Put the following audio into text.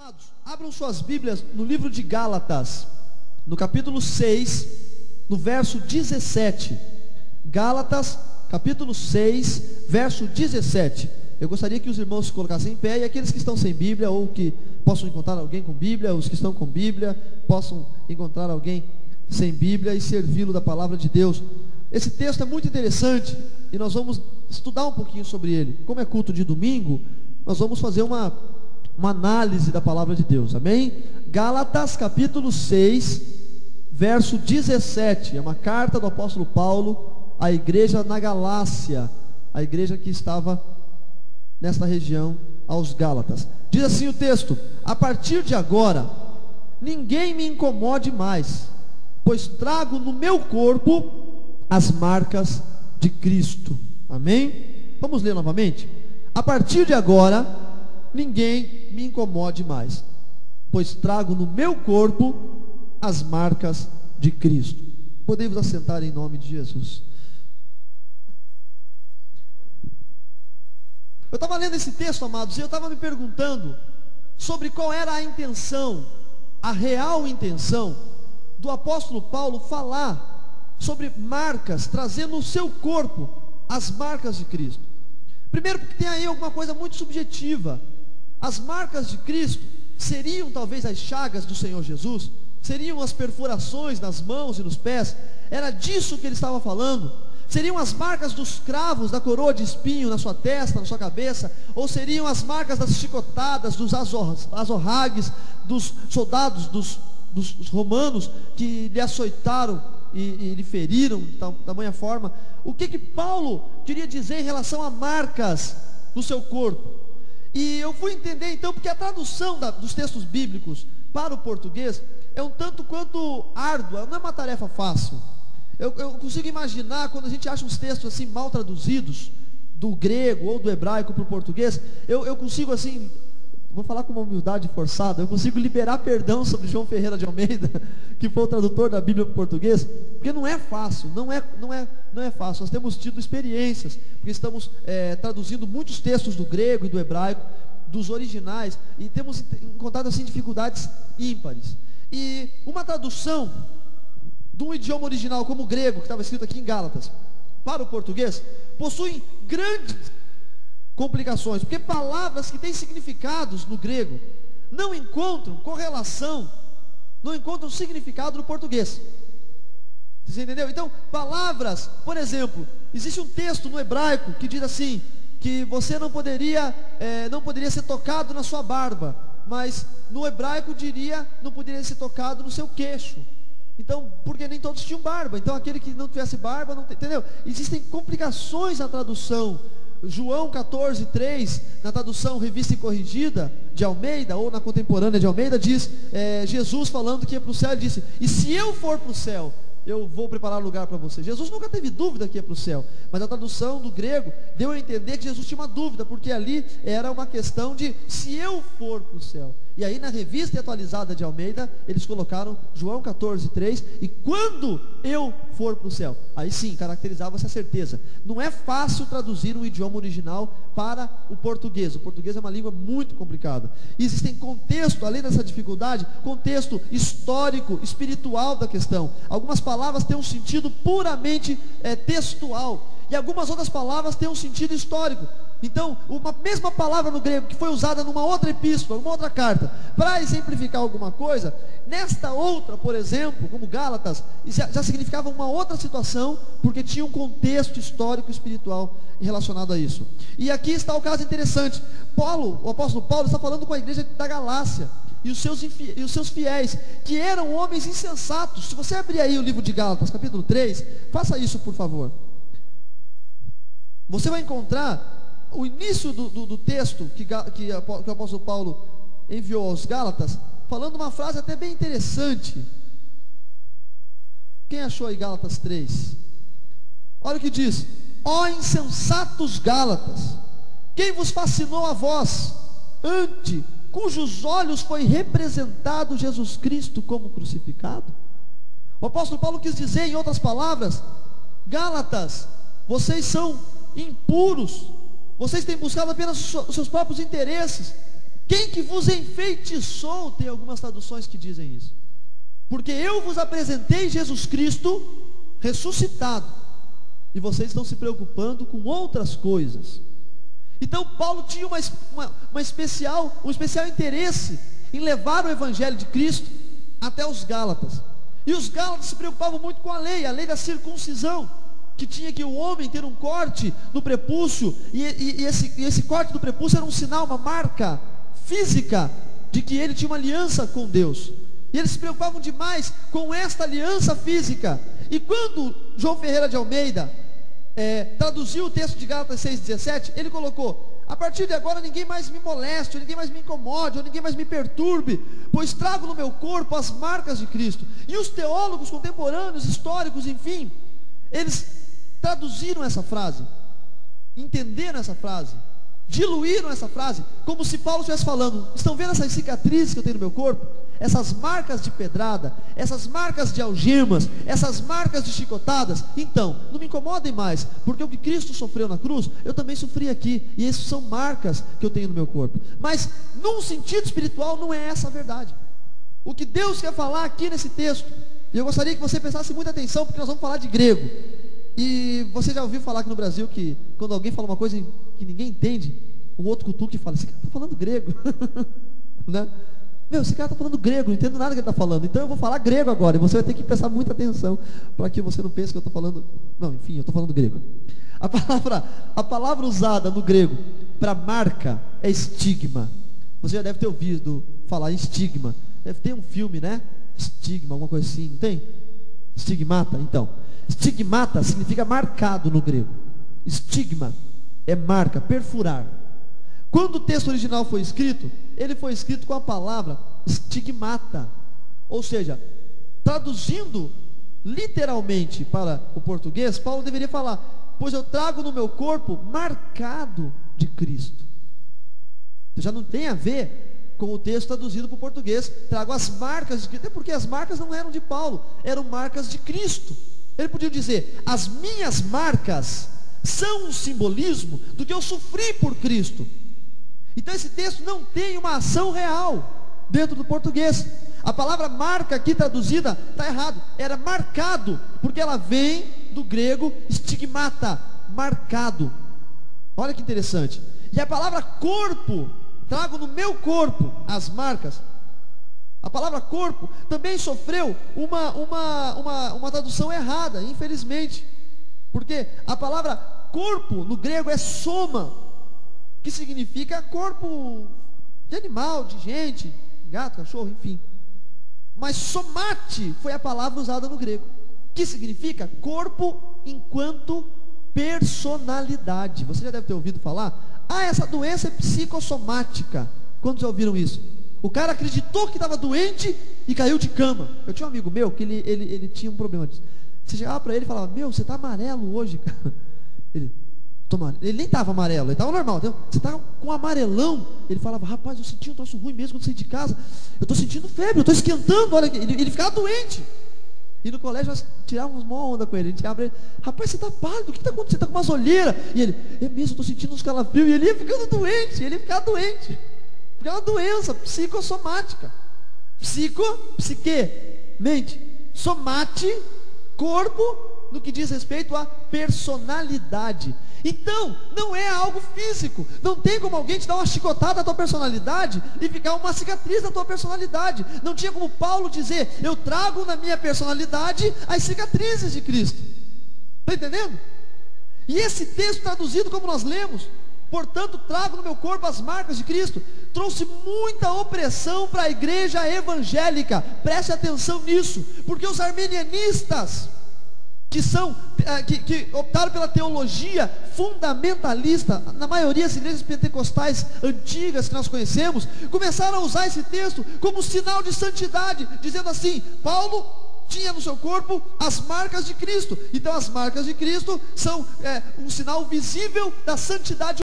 Amados, abram suas Bíblias no livro de Gálatas, no capítulo 6, no verso 17. Gálatas, capítulo 6, verso 17. Eu gostaria que os irmãos se colocassem em pé, e aqueles que estão sem Bíblia, ou que possam encontrar alguém com Bíblia, os que estão com Bíblia, possam encontrar alguém sem Bíblia e servi-lo da palavra de Deus. Esse texto é muito interessante, e nós vamos estudar um pouquinho sobre ele. Como é culto de domingo, nós vamos fazer uma análise da palavra de Deus, amém? Gálatas capítulo 6, verso 17, é uma carta do apóstolo Paulo à igreja na Galácia, a igreja que estava nesta região, aos Gálatas. Diz assim o texto: a partir de agora, ninguém me incomode mais, pois trago no meu corpo as marcas de Cristo, amém? Vamos ler novamente? A partir de agora, ninguém me incomode mais, pois trago no meu corpo as marcas de Cristo. Podemos assentar em nome de Jesus. Eu estava lendo esse texto, amados, e eu estava me perguntando sobre qual era a intenção, a real intenção do apóstolo Paulo falar sobre marcas, trazendo no seu corpo as marcas de Cristo. Primeiro, porque tem aí alguma coisa muito subjetiva. As marcas de Cristo seriam talvez as chagas do Senhor Jesus, seriam as perfurações nas mãos e nos pés, era disso que ele estava falando. Seriam as marcas dos cravos, da coroa de espinho na sua testa, na sua cabeça, ou seriam as marcas das chicotadas, dos azorragues, dos soldados, dos romanos, que lhe açoitaram e lhe feriram de tamanha forma. O que Paulo queria dizer em relação a marcas do seu corpo? E eu fui entender então, porque a tradução dos textos bíblicos para o português é um tanto quanto árdua, não é uma tarefa fácil. Eu consigo imaginar quando a gente acha uns textos assim mal traduzidos, do grego ou do hebraico para o português, eu consigo assim, vou falar com uma humildade forçada, eu consigo liberar perdão sobre João Ferreira de Almeida, que foi o tradutor da Bíblia para o português, porque não é fácil, não é fácil. Nós temos tido experiências, porque estamos traduzindo muitos textos do grego e do hebraico, dos originais, e temos encontrado assim dificuldades ímpares. E uma tradução de um idioma original como o grego, que estava escrito aqui em Gálatas, para o português, possui grandes complicações, porque palavras que têm significados no grego não encontram correlação, não encontram significado no português. Você entendeu? Então, palavras, por exemplo, existe um texto no hebraico que diz assim, que você não poderia ser tocado na sua barba, mas no hebraico diria, não poderia ser tocado no seu queixo. Então, porque nem todos tinham barba, então aquele que não tivesse barba, não entendeu? Existem complicações na tradução. João 14:3, na tradução revista e corrigida de Almeida, ou na contemporânea de Almeida, diz, Jesus falando que ia para o céu, ele disse: e se eu for para o céu, eu vou preparar lugar para você. Jesus nunca teve dúvida que ia para o céu, mas a tradução do grego deu a entender que Jesus tinha uma dúvida, porque ali era uma questão de se eu for para o céu. E aí na revista atualizada de Almeida, eles colocaram João 14:3, e quando eu for para o céu, aí sim, caracterizava-se a certeza. Não é fácil traduzir um idioma original para o português é uma língua muito complicada. E existem contexto, além dessa dificuldade, contexto histórico, espiritual da questão. Algumas palavras têm um sentido puramente textual, e algumas outras palavras têm um sentido histórico. Então, uma mesma palavra no grego que foi usada numa outra epístola, numa outra carta, para exemplificar alguma coisa, nesta outra, por exemplo, como Gálatas, já significava uma outra situação, porque tinha um contexto histórico e espiritual relacionado a isso. E aqui está o caso interessante. O apóstolo Paulo está falando com a igreja da Galácia e os seus fiéis, que eram homens insensatos. Se você abrir aí o livro de Gálatas, capítulo 3, faça isso, por favor. Você vai encontrar o início do texto que o apóstolo Paulo enviou aos Gálatas, falando uma frase até bem interessante. Quem achou aí Gálatas 3? Olha o que diz: ó insensatos Gálatas, quem vos fascinou a vós, ante cujos olhos foi representado Jesus Cristo como crucificado? O apóstolo Paulo quis dizer, em outras palavras: Gálatas, vocês são impuros, vocês têm buscado apenas os seus próprios interesses. Quem que vos enfeitiçou? Tem algumas traduções que dizem isso. Porque eu vos apresentei Jesus Cristo ressuscitado, e vocês estão se preocupando com outras coisas. Então Paulo tinha um especial interesse em levar o Evangelho de Cristo até os Gálatas. E os Gálatas se preocupavam muito com a lei da circuncisão, que tinha que o homem ter um corte no prepúcio, e esse corte do prepúcio era um sinal, uma marca física, de que ele tinha uma aliança com Deus. E eles se preocupavam demais com esta aliança física. E quando João Ferreira de Almeida traduziu o texto de Gálatas 6,17, ele colocou: a partir de agora ninguém mais me moleste, ou ninguém mais me incomode, ou ninguém mais me perturbe, pois trago no meu corpo as marcas de Cristo. E os teólogos contemporâneos, históricos, enfim, eles traduziram essa frase, entenderam essa frase, diluíram essa frase, como se Paulo estivesse falando: estão vendo essas cicatrizes que eu tenho no meu corpo? Essas marcas de pedrada, essas marcas de algemas, essas marcas de chicotadas? Então, não me incomodem mais, porque o que Cristo sofreu na cruz, eu também sofri aqui, e essas são marcas que eu tenho no meu corpo. Mas, num sentido espiritual, não é essa a verdade. O que Deus quer falar aqui nesse texto, e eu gostaria que você prestasse muita atenção, porque nós vamos falar de grego. E você já ouviu falar aqui no Brasil que quando alguém fala uma coisa que ninguém entende, um outro cutuca e fala: esse cara está falando grego. Né? Meu, esse cara está falando grego, não entendo nada que ele está falando, então eu vou falar grego agora, e você vai ter que prestar muita atenção, para que você não pense que eu estou falando, não, enfim, eu estou falando grego. A palavra usada no grego para marca é estigma. Você já deve ter ouvido falar em estigma, deve ter um filme, né? Estigma, alguma coisa assim, não tem? Estigmata, então. Estigmata significa marcado no grego. Estigma é marca, perfurar. Quando o texto original foi escrito, ele foi escrito com a palavra estigmata. Ou seja, traduzindo literalmente para o português, Paulo deveria falar: pois eu trago no meu corpo marcado de Cristo. Então, já não tem a ver com o texto traduzido para o português: trago as marcas de Cristo. Até porque as marcas não eram de Paulo, eram marcas de Cristo. Ele podia dizer: as minhas marcas são um simbolismo do que eu sofri por Cristo. Então esse texto não tem uma ação real dentro do português. A palavra marca aqui traduzida está errado. Era marcado, porque ela vem do grego estigmata, marcado. Olha que interessante. E a palavra corpo, trago no meu corpo as marcas. A palavra corpo também sofreu uma tradução errada, infelizmente. Porque a palavra corpo no grego é soma, que significa corpo de animal, de gente, gato, cachorro, enfim. Mas somate foi a palavra usada no grego, que significa corpo enquanto personalidade. Você já deve ter ouvido falar: essa doença é psicossomática. Quantos já ouviram isso? O cara acreditou que estava doente e caiu de cama. Eu tinha um amigo meu que ele tinha um problema disso. Você chegava para ele e falava: meu, você está amarelo hoje, cara. Ele nem estava amarelo, ele estava normal. Então, você está com amarelão. Ele falava: rapaz, eu senti um troço ruim mesmo quando saí de casa. Eu estou sentindo febre, eu estou esquentando. Olha, ele ficava doente. E no colégio nós tirávamos uma onda com ele. A gente tirava ele: rapaz, você está pálido, o que está acontecendo? Você está com umas olheiras. E ele: é mesmo, eu estou sentindo uns calafrios. E ele ia ficando doente, porque é uma doença psicossomática. Psique, mente. Somate, corpo, no que diz respeito à personalidade. Então, não é algo físico. Não tem como alguém te dar uma chicotada na tua personalidade e ficar uma cicatriz na tua personalidade. Não tinha como Paulo dizer: eu trago na minha personalidade as cicatrizes de Cristo. Está entendendo? E esse texto traduzido como nós lemos, portanto, trago no meu corpo as marcas de Cristo, trouxe muita opressão para a igreja evangélica. Preste atenção nisso, porque os arminianistas, que optaram pela teologia fundamentalista, na maioria das igrejas pentecostais antigas que nós conhecemos, começaram a usar esse texto como sinal de santidade, dizendo assim: Paulo tinha no seu corpo as marcas de Cristo. Então as marcas de Cristo são um sinal visível da santidade